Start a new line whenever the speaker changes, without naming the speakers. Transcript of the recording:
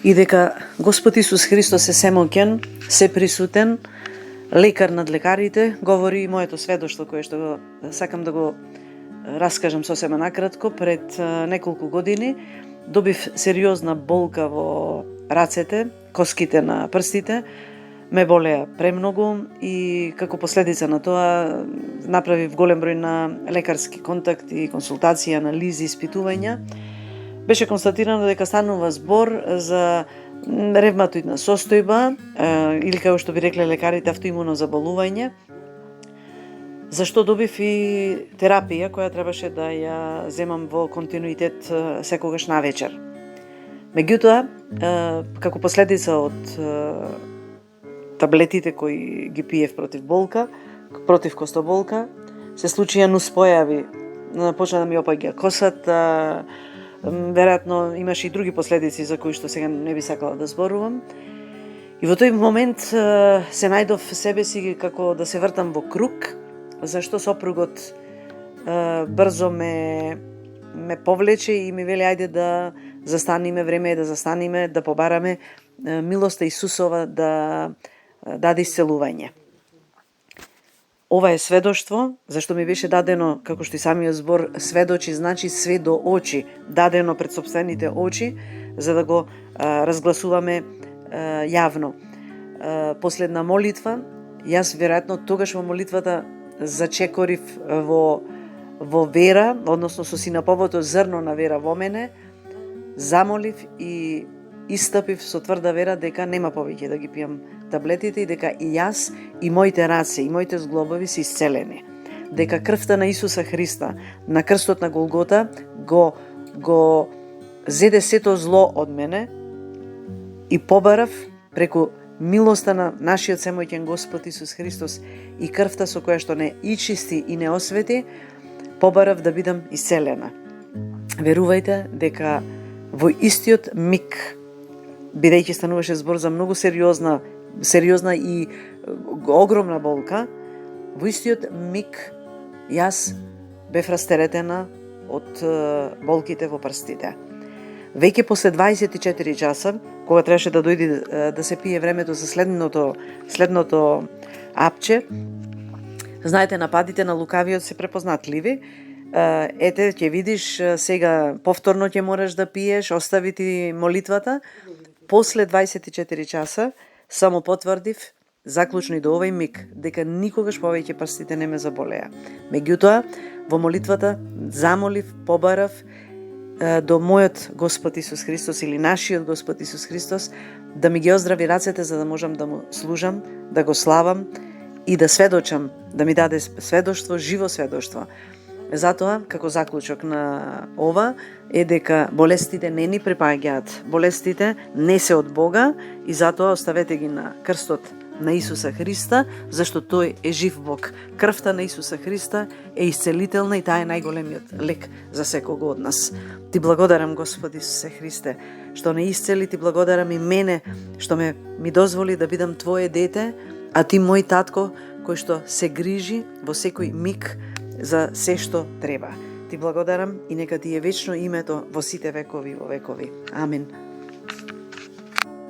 и дека Господ Исус Христос е семоќен, сеприсутен, лекар над лекарите, говори и моето сведоштво кое што го сакам да го раскажам сосема накратко. Пред неколку години добив сериозна болка во рацете, коските на прстите, ме болеа премногу и како последица на тоа направив голем број на лекарски контакти, консултација, анализи, испитувања. Беше констатирано дека станува збор за ревматоидна состојба или како што би рекле лекарите автоимуно заболување, зашто добив и терапија која требаше да ја земам во континуитет секогаш навечер. Меѓутоа, како последица од таблетите кои ги пиев против болка, против костоболка, се случија нуспојави. Почна да ми опаѓа косата, веројатно имаше и други последици за кои што сега не би сакала да зборувам. И во тој момент се најдов себе си како да се вртам во круг, зашто сопругот брзо ме повлече и ми вели ајде да застаниме, време е да застаниме, да побараме милоста Исусова да даде исцелување. Ова е сведоштво, зашто ми беше дадено, како што и самиот збор сведочи, значи све до очи, дадено пред собствените очи, за да го разгласуваме јавно. Последна молитва, јас веројатно тогаш во молитвата зачекорив во вера, односно со синаповото зрно на вера во мене, замолив и истапив со тврда вера дека нема повеќе да ги пијам таблетите и дека и јас, и моите раце, и моите зглобови се исцелени. Дека крвта на Исуса Христа на крстот на Голгота го зеде сето зло од мене и побарав преку милоста на нашиот семоќен Господ Исус Христос и крвта со која што не ичисти и не освети, побарав да бидам исцелена. Верувајте дека во истиот миг, бидејќи стануваше збор за многу сериозна и огромна болка, во истиот миг јас бев растеретена од болките во прстите. Веќе после 24 часа, кога требаше да дојде да се пие времето за следното апче, знаете, нападите на лукавиот се препознатливи. Ете, ќе видиш, сега повторно ќе мораш да пиеш, остави ти молитвата. После 24 часа само потврдив, заклучно и до овој миг, дека никогаш повеќе прстите не ме заболеа. Меѓутоа, во молитвата замолив, побарав до мојот Господ Исус Христос или нашиот Господ Исус Христос да ми ги оздрави рацете за да можам да му служам, да го славам и да сведочам, да ми даде сведоштво, живо сведоштво. Затоа, како заклучок на ова, е дека болестите не ни припаѓаат. Болестите не се од Бога и затоа оставете ги на крстот на Исуса Христа, зашто тој е жив Бог. Крвта на Исуса Христа е исцелителна и таа е најголемиот лек за секого од нас. Ти благодарам, Господи Исусе Христе, што не исцели, ти благодарам и мене, што ми дозволи да бидам Твое дете, а ти мој татко, кој што се грижи во секој миг за се што треба. Ти благодарам и нека ти е вечно името во сите векови во векови. Амин.